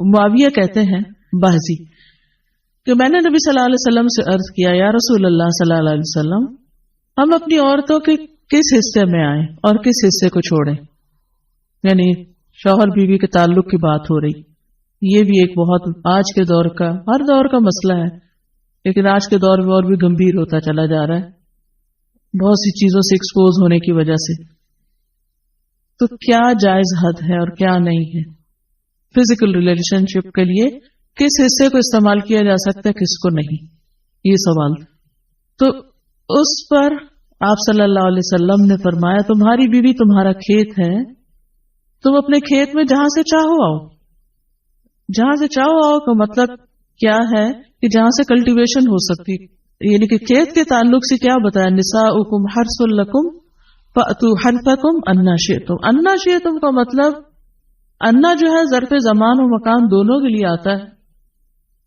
معاویہ کہتے ہیں باہزی کہ میں نے نبی صلی اللہ علیہ وسلم سے عرض کیا یا رسول اللہ صلی اللہ علیہ وسلم ہم اپنی عورتوں کے کس حصے میں آئیں اور کس حصے کو چھوڑیں. یعنی شوہر بیوی کے تعلق کی بات ہو رہی. یہ بھی ایک بہت آج کے دور کا ہر دور کا مسئلہ ہے لیکن آج کے دور میں اور بھی گمبھیر ہوتا چلا جا رہا ہے بہت سی چیزوں سے ایکسپوز ہونے کی وجہ سے. تو کیا جائز حد ہے اور کیا نہیں ہے فزیکل ریلیشن شپ کے لیے کس حصے کو استعمال کیا جا سکتا ہے کس کو نہیں, یہ سوال. تو اس پر آپ صلی اللہ علیہ وسلم نے فرمایا تمہاری بیوی تمہارا کھیت ہے, تم اپنے کھیت میں جہاں سے چاہو آؤ. جہاں سے چاہو آؤ کا مطلب کیا ہے کہ جہاں سے کلٹیویشن ہو سکتی, یعنی کہ کھیت کے تعلق سے کیا بتایا نساؤکم حرث لکم فأتوا حرثکم انا شئتم. انا شئتم کا مطلب انا جو ہے ظرف زمان و مکان دونوں کے لیے آتا ہے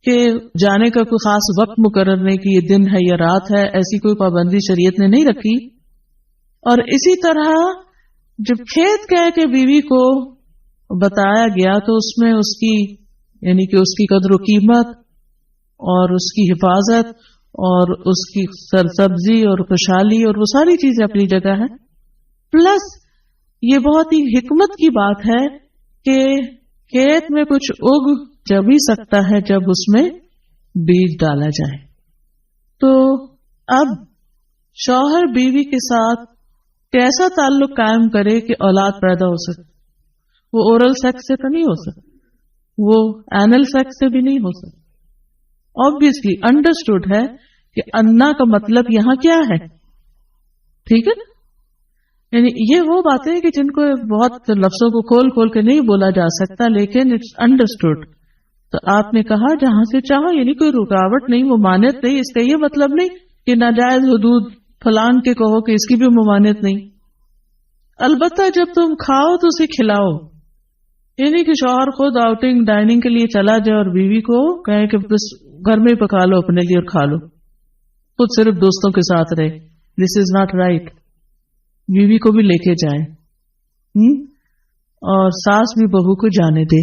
کہ جانے کا کوئی خاص وقت مقرر نہیں کہ یہ دن ہے یا رات ہے, ایسی کوئی پابندی شریعت نے نہیں رکھی. اور اسی طرح جب کھیت کہہ کے بیوی کو بتایا گیا تو اس میں اس کی یعنی کہ اس کی قدر و قیمت اور اس کی حفاظت اور اس کی سرسبزی اور خوشحالی اور وہ ساری چیزیں اپنی جگہ ہے. پلس یہ بہت ہی حکمت کی بات ہے کہ کھیت میں کچھ اگ جب ہی سکتا ہے جب اس میں بیج ڈالا جائے. تو اب شوہر بیوی کے ساتھ کیسا تعلق قائم کرے کہ اولاد پیدا ہو سکے. وہ اورل سیکس سے تو نہیں ہو سکتا, وہ اینل سیکس سے بھی نہیں ہو سکتا. obviously understood ہے کہ انا کا مطلب یہاں کیا ہے, ٹھیک ہے. یعنی یہ وہ باتیں کہ جن کو بہت لفظوں کو کھول کھول کے نہیں بولا جا سکتا لیکن اٹس انڈرسٹوڈ. تو آپ نے کہا جہاں سے چاہو, یعنی کوئی رکاوٹ نہیں, ممانعت نہیں. اس کا یہ مطلب نہیں کہ ناجائز حدود فلان کے کہو کہ اس کی بھی ممانعت نہیں. البتہ جب تم کھاؤ تو اسے کھلاؤ, یعنی کہ شوہر خود آؤٹنگ ڈائننگ کے لیے چلا جائے اور بیوی کو کہیں کہ بس گھر میں پکا لو اپنے لیے اور کھا لو, خود صرف دوستوں کے ساتھ رہے. دس از ناٹ رائٹ. بیوی کو بھی لے کے جائے اور ساس بھی بہو کو جانے دے.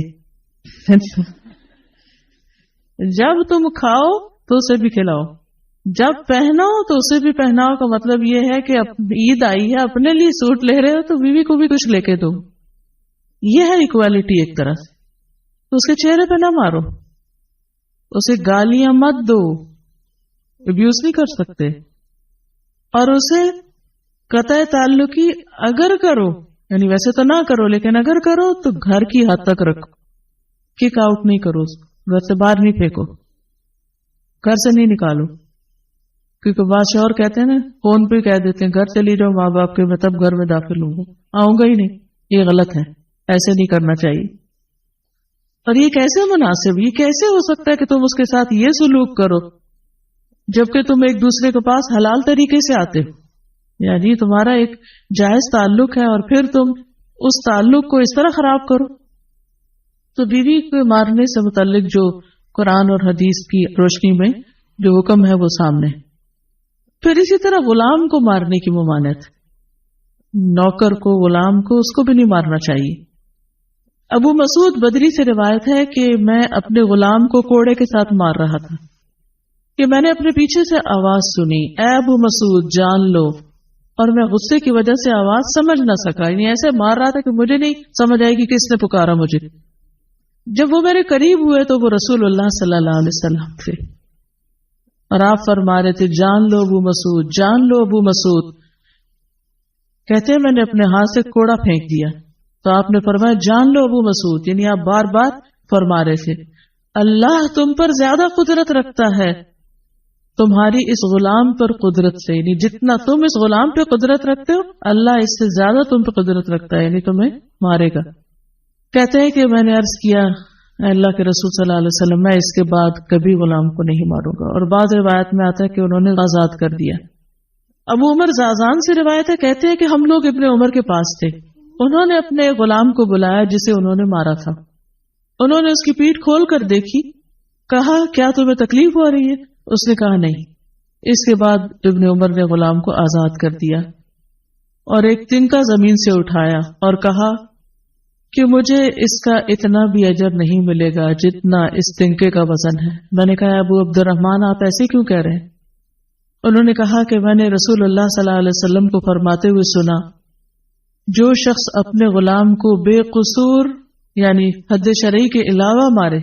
جب تم کھاؤ تو اسے بھی کھلاؤ, جب پہناؤ تو اسے بھی پہناؤ. کا مطلب یہ ہے کہ عید آئی ہے اپنے لیے سوٹ لے رہے ہو تو بیوی کو بھی کچھ لے کے دو. یہ ہے ایکوالٹی ایک طرح سے. تو اس کے چہرے پہ نہ مارو, اسے گالیاں مت دو, ابیوز نہیں کر سکتے. اور اسے قطع تعلقی اگر کرو, یعنی ویسے تو نہ کرو لیکن اگر کرو تو گھر کی حد تک رکھو, کک آؤٹ نہیں کرو, گھر سے باہر نہیں پھینکو, گھر سے نہیں نکالو. کیونکہ بعض شوہر کہتے ہیں نا فون پہ کہہ دیتے ہیں گھر چلی جاؤ ماں باپ کے, میں تب گھر میں داخل ہوں گا, آؤں گا ہی نہیں. یہ غلط ہے, ایسے نہیں کرنا چاہیے. اور یہ کیسے مناسب, یہ کیسے ہو سکتا ہے کہ تم اس کے ساتھ یہ سلوک کرو جبکہ تم ایک دوسرے کے پاس حلال طریقے سے آتے ہو. یعنی تمہارا ایک جائز تعلق ہے اور پھر تم اس تعلق کو اس طرح خراب کرو. تو بیوی کو مارنے سے متعلق جو قرآن اور حدیث کی روشنی میں جو حکم ہے وہ سامنے. پھر اسی طرح غلام کو مارنے کی ممانعت, نوکر کو غلام کو اس کو بھی نہیں مارنا چاہیے. ابو مسعود بدری سے روایت ہے کہ میں اپنے غلام کو کوڑے کے ساتھ مار رہا تھا کہ میں نے اپنے پیچھے سے آواز سنی, اے ابو مسعود جان لو. اور میں غصے کی وجہ سے آواز سمجھ نہ سکا, یعنی ایسے مار رہا تھا کہ مجھے نہیں سمجھ آئی کہ کس نے پکارا مجھے. جب وہ میرے قریب ہوئے تو وہ رسول اللہ صلی اللہ علیہ وسلم تھے اور آپ فرما رہے تھے جان لو ابو مسعود, جان لو ابو مسعود. کہتے ہیں میں نے اپنے ہاتھ سے کوڑا پھینک دیا تو آپ نے فرمایا جان لو ابو مسعود, یعنی آپ بار بار فرما رہے تھے اللہ تم پر زیادہ قدرت رکھتا ہے تمہاری اس غلام پر قدرت سے, یعنی جتنا تم اس غلام پہ قدرت رکھتے ہو اللہ اس سے زیادہ تم پہ قدرت رکھتا ہے, یعنی تمہیں مارے گا. کہتے ہیں کہ میں نے عرض کیا اللہ کے رسول صلی اللہ علیہ وسلم میں اس کے بعد کبھی غلام کو نہیں ماروں گا. اور بعض روایت میں آتا ہے کہ انہوں نے آزاد کر دیا. ابو عمر زازان سے روایت ہے, کہتے ہیں کہ ہم لوگ ابن عمر کے پاس تھے, انہوں نے اپنے غلام کو بلایا جسے انہوں نے مارا تھا. انہوں نے اس کی پیٹھ کھول کر دیکھی, کہا کیا تمہیں تکلیف ہو رہی ہے؟ اس نے کہا نہیں. اس کے بعد ابن عمر نے غلام کو آزاد کر دیا اور ایک تنکا زمین سے اٹھایا اور کہا کہ مجھے اس کا اتنا بھی اجر نہیں ملے گا جتنا اس تنکے کا وزن ہے۔ میں نے کہا ابو عبد الرحمن آپ ایسے کیوں کہہ رہے ہیں؟ انہوں نے کہا کہ میں نے رسول اللہ صلی اللہ علیہ وسلم کو فرماتے ہوئے سنا، جو شخص اپنے غلام کو بے قصور یعنی حد شرعی کے علاوہ مارے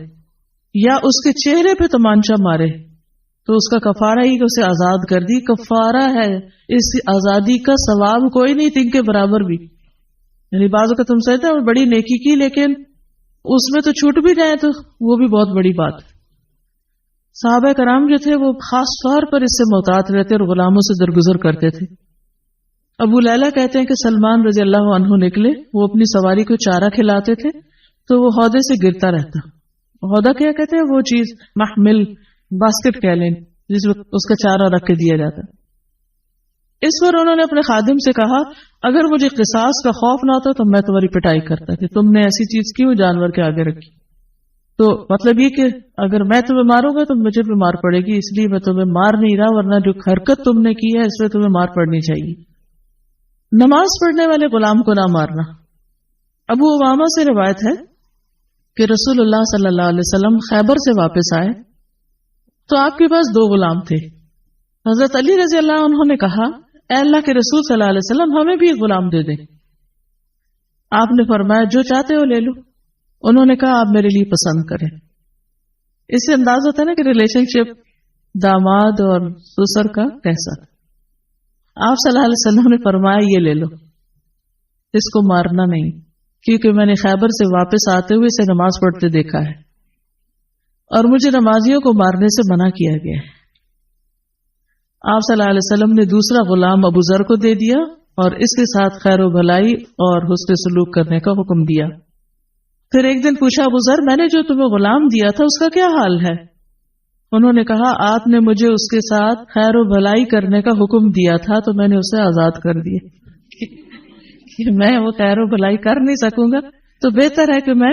یا اس کے چہرے پہ تمانچہ مارے تو اس کا کفارہ ہی کہ اسے آزاد کر دی۔ کفارہ ہے، اس آزادی کا ثواب کوئی نہیں تنگ کے برابر بھی۔ یعنی بعض اوقات تم سمجھتے ہیں بڑی نیکی کی لیکن اس میں تو چھوٹ بھی جائے تو وہ بھی بہت بڑی بات۔ صحابہ کرام جو تھے وہ خاص طور پر اس سے محتاط رہتے اور غلاموں سے درگزر کرتے تھے۔ ابو لیلہ کہتے ہیں کہ سلمان رضی اللہ عنہ نکلے، وہ اپنی سواری کو چارہ کھلاتے تھے تو وہ ہودے سے گرتا رہتا۔ ہودہ کیا کہتے ہیں؟ وہ چیز محمل باسکٹ کہہ لیں جس میں اس کا چارہ رکھ کے دیا جاتا۔ اس پر انہوں نے اپنے خادم سے کہا اگر مجھے قصاص کا خوف نہ ہوتا تو میں تمہاری پٹائی کرتا کہ تم نے ایسی چیز کیوں جانور کے آگے رکھی۔ تو مطلب یہ کہ اگر میں تمہیں ماروں گا تو مجھے بھی مار پڑے گی، اس لیے میں تمہیں مار نہیں رہا، ورنہ جو حرکت تم نے کی ہے اس میں تمہیں مار پڑنی چاہیے۔ نماز پڑھنے والے غلام کو نہ مارنا۔ ابو امامہ سے روایت ہے کہ رسول اللہ صلی اللہ علیہ وسلم خیبر سے واپس آئے تو آپ کے پاس 2 غلام تھے۔ حضرت علی رضی اللہ عنہ نے کہا اے اللہ کے رسول صلی اللہ علیہ وسلم ہمیں بھی ایک غلام دے دیں۔ آپ نے فرمایا جو چاہتے ہو لے لو۔ انہوں نے کہا آپ میرے لیے پسند کریں۔ اس سے انداز ہوتا ہے نا کہ ریلیشن شپ داماد اور سسر کا کیسا۔ آپ صلی اللہ علیہ وسلم نے فرمایا یہ لے لو، اس کو مارنا نہیں، کیونکہ میں نے خیبر سے واپس آتے ہوئے اسے نماز پڑھتے دیکھا ہے اور مجھے نمازیوں کو مارنے سے منع کیا گیا ہے۔ آپ صلی اللہ علیہ وسلم نے دوسرا غلام ابو ذر کو دے دیا اور اس کے ساتھ خیر و بھلائی اور حسن سلوک کرنے کا حکم دیا۔ پھر ایک دن پوچھا ابو ذر میں نے جو تمہیں غلام دیا تھا اس کا کیا حال ہے؟ انہوں نے کہا آپ نے مجھے اس کے ساتھ خیر و بھلائی کرنے کا حکم دیا تھا تو میں نے اسے آزاد کر دیا۔ کہ میں وہ خیر و بھلائی کر نہیں سکوں گا تو بہتر ہے کہ میں